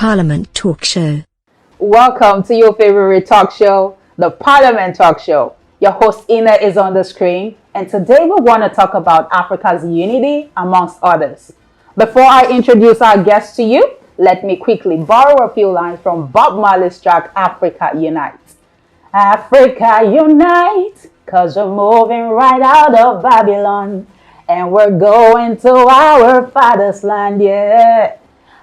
Parliament Talk Show. Welcome to your favorite talk show, the Parliament Talk Show. Your host Ina is on the screen, and today we want to talk about Africa's unity amongst others. Before I introduce our guest to you, let me quickly borrow a few lines from Bob Marley's track Africa Unite. Africa unite, 'cause we're moving right out of Babylon, and we're going to our father's land, yeah.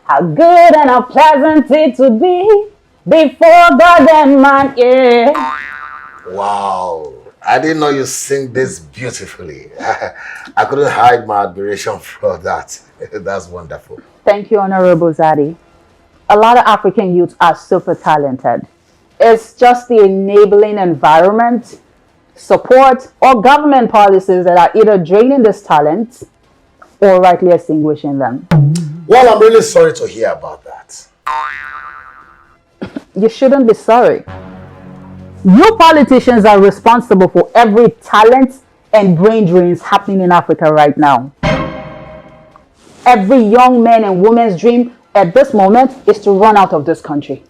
How good and how pleasant it would be before God and man, yeah. Wow, I didn't know you sing this beautifully. I couldn't hide my admiration for that. That's wonderful. Thank you, Honorable Zaddy. A lot of African youths are super talented. It's just the enabling environment, support, or government policies that are either draining this talent or rightly extinguishing them. Well, I'm really sorry to hear about that. You shouldn't be sorry. You politicians are responsible for every talent and brain drains happening in Africa right now. Every young man and woman's dream at this moment is to run out of this country.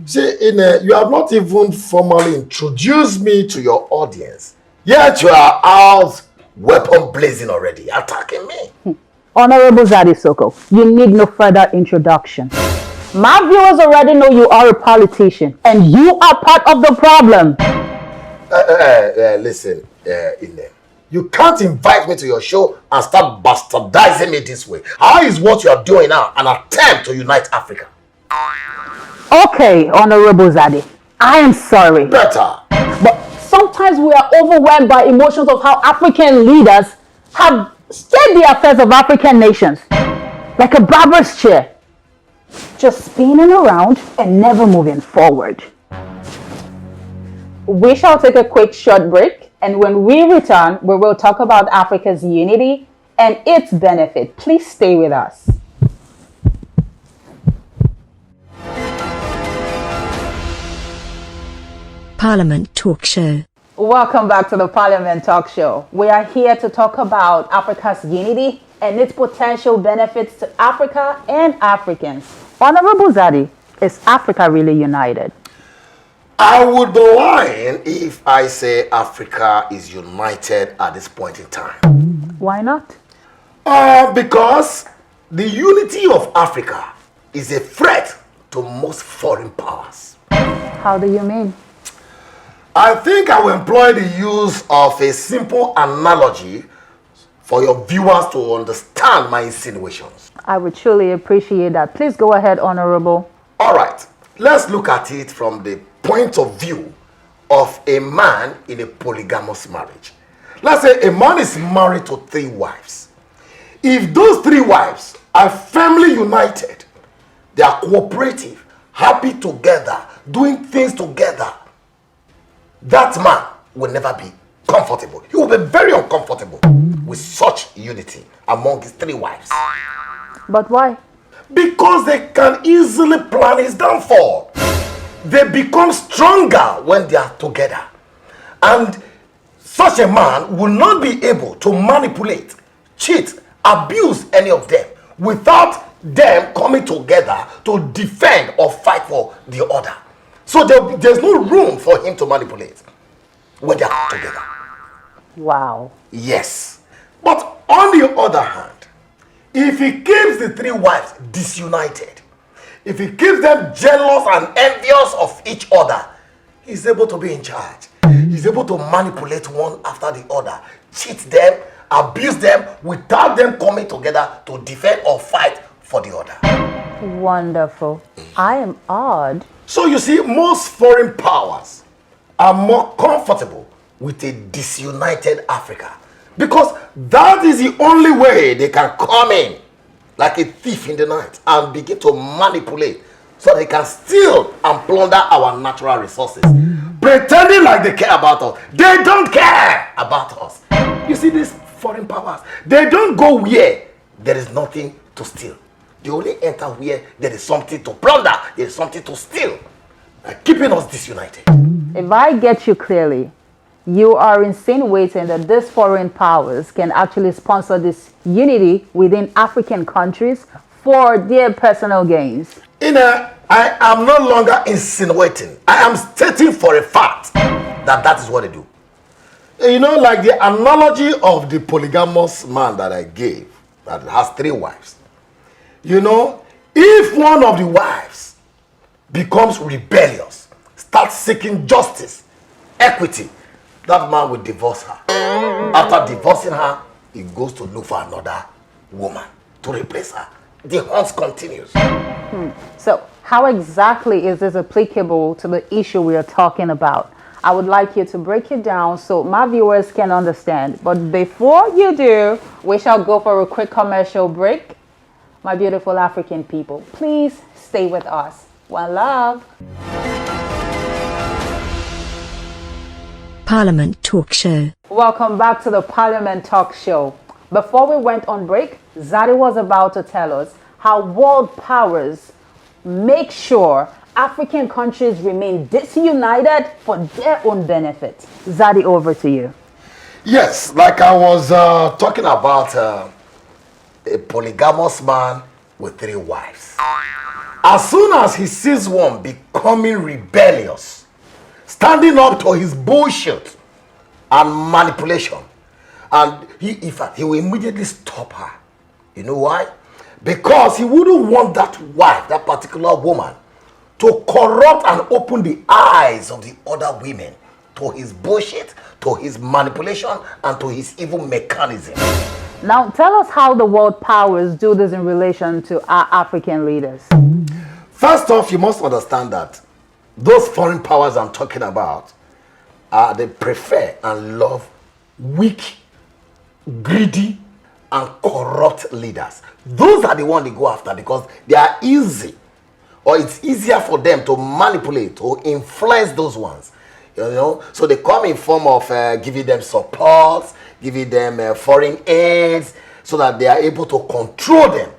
See, Ine, you have not even formally introduced me to your audience. Yet you are out weapon blazing already, attacking me. Honorable zaddySokoh, you need no further introduction. My viewers already know you are a politician, and you are part of the problem. Listen, Ine, you can't invite me to your show and start bastardizing me this way. How is what you are doing now an attempt to unite Africa? Okay, Honorable Zaddy, I am sorry. Better. But sometimes we are overwhelmed by emotions of how African leaders have steered the affairs of African nations like a barber's chair, just spinning around and never moving forward. We shall take a quick short break, and when we return, we will talk about Africa's unity and its benefit. Please stay with us. Parliament Talk Show. Welcome back to the Parliament Talk Show. We are here to talk about Africa's unity and its potential benefits to Africa and Africans. Honorable Zaddy, is Africa really united? I would be lying if I say Africa is united at this point in time. Why not? Because the unity of Africa is a threat to most foreign powers. How do you mean? I think I will employ the use of a simple analogy for your viewers to understand my insinuations. I would truly appreciate that. Please go ahead, Honorable. All right, let's look at it from the point of view of a man in a polygamous marriage. Let's say a man is married to 3 wives. If those 3 wives are firmly united, they are cooperative, happy together, doing things together, that man will never be comfortable. He will be very uncomfortable with such unity among his 3 wives. But why? Because they can easily plan his downfall. They become stronger when they are together. And such a man will not be able to manipulate, cheat, abuse any of them without them coming together to defend or fight for the other. So there's no room for him to manipulate when they are together. Wow. Yes. But on the other hand, if he keeps the 3 wives disunited, if he keeps them jealous and envious of each other, he's able to be in charge. He's able to manipulate one after the other, cheat them, abuse them without them coming together to defend or fight for the other. Wonderful. I am awed. So you see, most foreign powers are more comfortable with a disunited Africa because that is the only way they can come in like a thief in the night and begin to manipulate so they can steal and plunder our natural resources, pretending like they care about us. They don't care about us. You see, these foreign powers, they don't go where there is nothing to steal. They only enter where there is something to plunder, there is something to steal, keeping us disunited. If I get you clearly, you are insinuating that these foreign powers can actually sponsor this unity within African countries for their personal gains. I am no longer insinuating. I am stating for a fact that that is what they do. You know, like the analogy of the polygamous man that I gave, that has 3 wives. You know, if one of the wives becomes rebellious, starts seeking justice, equity, that man will divorce her. After divorcing her, he goes to look for another woman to replace her. The hunt continues. So, how exactly is this applicable to the issue we are talking about? I would like you to break it down so my viewers can understand. But before you do, we shall go for a quick commercial break. My beautiful African people, please stay with us. One love. Parliament Talk Show. Welcome back to the Parliament Talk Show. Before we went on break, Zaddy was about to tell us how world powers make sure African countries remain disunited for their own benefit. Zaddy, over to you. Yes, like I was talking about a polygamous man with 3 wives. As soon as he sees one becoming rebellious, standing up to his bullshit and manipulation, and in fact, he will immediately stop her. You know why? Because he wouldn't want that wife, that particular woman, to corrupt and open the eyes of the other women to his bullshit, to his manipulation, and to his evil mechanism. Now, tell us how the world powers do this in relation to our African leaders. First off, you must understand that those foreign powers I'm talking about, they prefer and love weak, greedy, and corrupt leaders. Those are the ones they go after because they are easy, or it's easier for them to manipulate, to influence those ones. You know, so they come in form of giving them support, giving them foreign aids, so that they are able to control them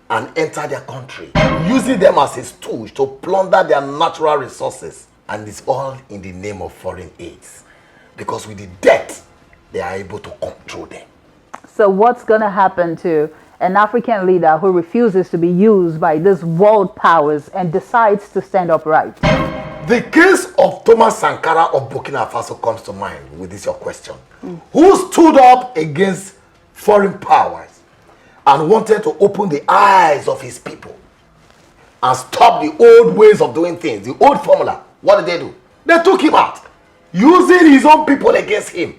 and enter their country, using them as a tool to plunder their natural resources. And it's all in the name of foreign aids, because with the debt, they are able to control them. So what's going to happen to an African leader who refuses to be used by these world powers and decides to stand upright? The case of Thomas Sankara of Burkina Faso comes to mind with this your question. Who stood up against foreign powers and wanted to open the eyes of his people and stop the old ways of doing things, the old formula. What did they do? They took him out, using his own people against him.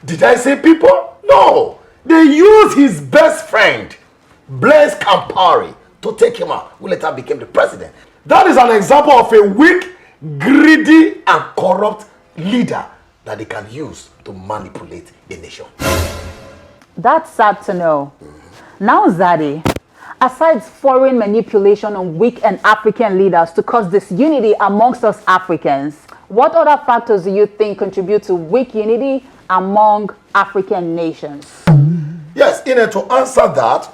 Did I say people? No. They used his best friend, Blaise Compaoré, to take him out, who later became the president. That is an example of a weak, greedy, and corrupt leader that they can use to manipulate a nation. That's sad to know. Now, Zaddy, aside foreign manipulation on weak and African leaders to cause disunity amongst us Africans, what other factors do you think contribute to weak unity among African nations? Yes, to answer that,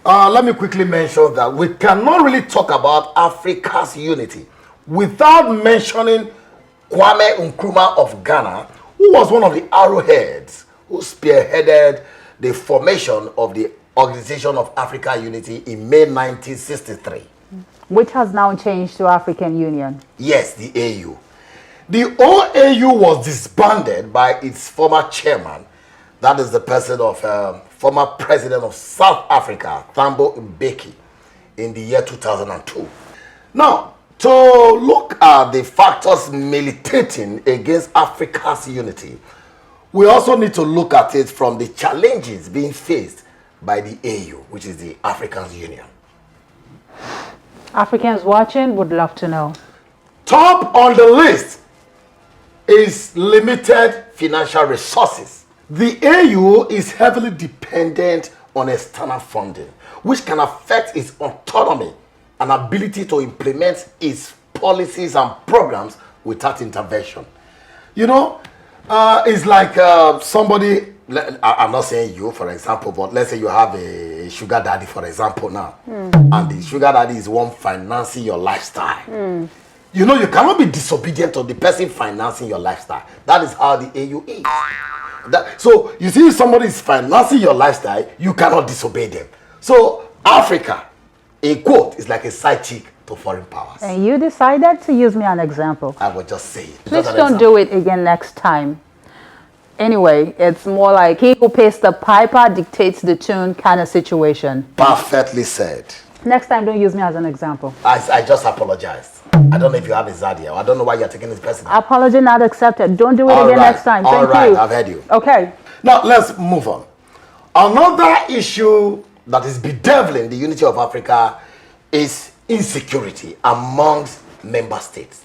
let me quickly mention that we cannot really talk about Africa's unity without mentioning Kwame Nkrumah of Ghana, who was one of the arrowheads who spearheaded the formation of the Organization of African Unity in May 1963. Which has now changed to African Union. Yes, the AU. The OAU was disbanded by its former chairman, that is the person of former president of South Africa, Thabo Mbeki, in the year 2002. Now, to look at the factors militating against Africa's unity, we also need to look at it from the challenges being faced by the AU, which is the African Union. Africans watching would love to know. Top on the list is limited financial resources. The AU is heavily dependent on external funding, which can affect its autonomy and ability to implement its policies and programs without intervention. You know, it's like somebody, I'm not saying you, for example, but let's say you have a sugar daddy, for example, now, and the sugar daddy is one financing your lifestyle. You know, you cannot be disobedient to the person financing your lifestyle. That is how the AU is. So, you see, if somebody is financing your lifestyle, you cannot disobey them. So, Africa, in quote, is like a side chick to foreign powers. And you decided to use me as an example. I will just say it. Please don't do it again next time. Anyway, it's more like he who pays the piper dictates the tune kind of situation. Perfectly said. Next time, don't use me as an example. I just apologized. I don't know if you have a zaddy. I don't know why you're taking this personal. Apology not accepted. Don't do it again next time. Thank you. All right, I've heard you. Okay. Now, let's move on. Another issue that is bedeviling the unity of Africa is insecurity amongst member states.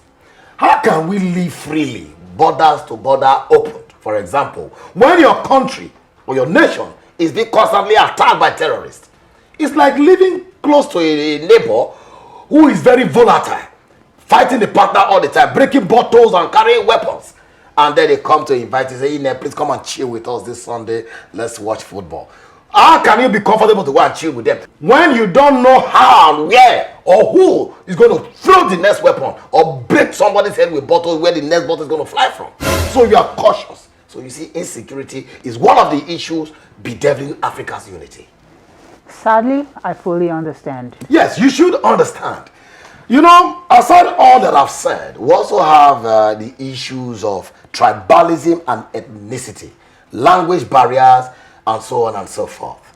How can we live freely, borders to border opened? For example, when your country or your nation is being constantly attacked by terrorists, it's like living close to a neighbor who is very volatile, fighting the partner all the time, breaking bottles and carrying weapons. And then they come to invite you, say, please come and chill with us this Sunday. Let's watch football. How can you be comfortable to go and chill with them when you don't know how and where or who is going to throw the next weapon or break somebody's head with bottles where the next bottle is going to fly from? So you are cautious. So you see, insecurity is one of the issues bedeviling Africa's unity. Sadly, I fully understand. Yes, you should understand. You know, aside all that I've said, we also have the issues of tribalism and ethnicity, language barriers, and so on and so forth.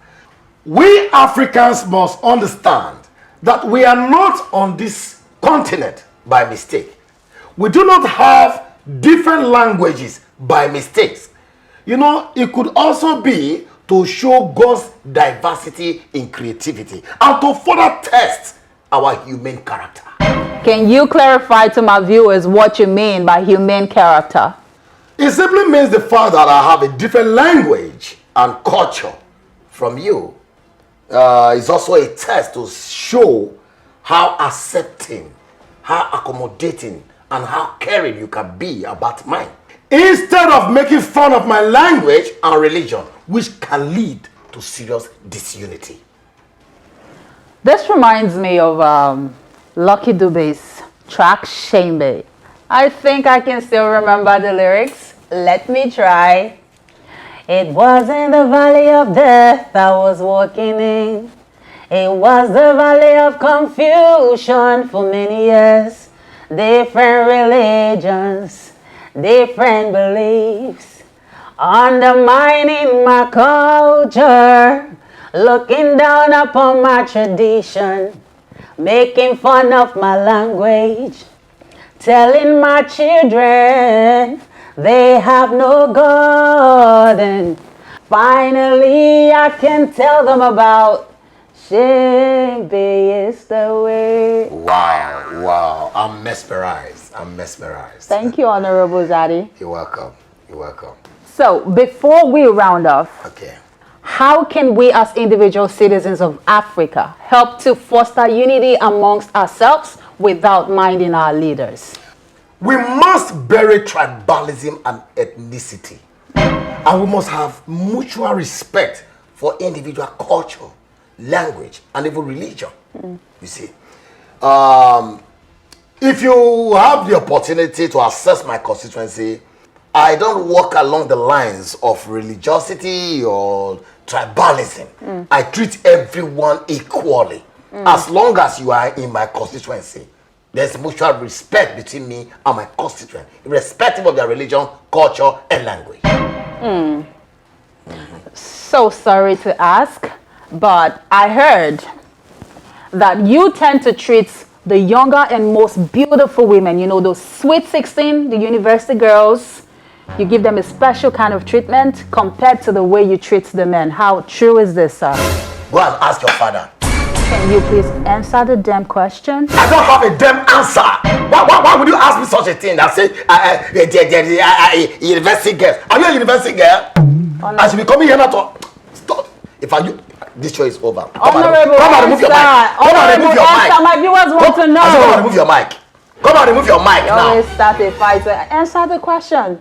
We Africans must understand that we are not on this continent by mistake. We do not have different languages by mistakes. You know, it could also be to show God's diversity in creativity and to further test our human character. Can you clarify to my viewers what you mean by human character? It simply means the fact that I have a different language and culture from you. It's also a test to show how accepting, how accommodating, and how caring you can be about mine. Instead of making fun of my language and religion, which can lead to serious disunity. This reminds me of Lucky Dube's track Shame. I think I can still remember the lyrics. Let me try. It wasn't the valley of death I was walking in. It was the valley of confusion for many years. Different religions, different beliefs, undermining my culture, looking down upon my tradition, making fun of my language, telling my children they have no God. And finally I can tell them about Shembe is the way. Wow, wow. I'm mesmerized. I'm mesmerized. Thank you, Honorable Zaddy. You're welcome. You're welcome. So, before we round off, Okay. how can we as individual citizens of Africa help to foster unity amongst ourselves without minding our leaders? We must bury tribalism and ethnicity. And we must have mutual respect for individual culture, language, and even religion. You see. If you have the opportunity to assess my constituency, I don't walk along the lines of religiosity or tribalism. I treat everyone equally. As long as you are in my constituency, there's mutual respect between me and my constituent, irrespective of their religion, culture, and language. So sorry to ask, but I heard that you tend to treat the younger and most beautiful women, you know, those sweet 16, the university girls, you give them a special kind of treatment compared to the way you treat the men. How true is this, sir? Go and ask your father. Can you please answer the damn question? I don't have a damn answer. Why would you ask me such a thing that say university girl? Are you a university girl? I should be coming here now to stop. If I do, this show is over. Come and remove your mic. Come and remove your mic. My viewers want to know. Come and remove your mic. Come and remove your mic You now. always start a fight. Answer the question.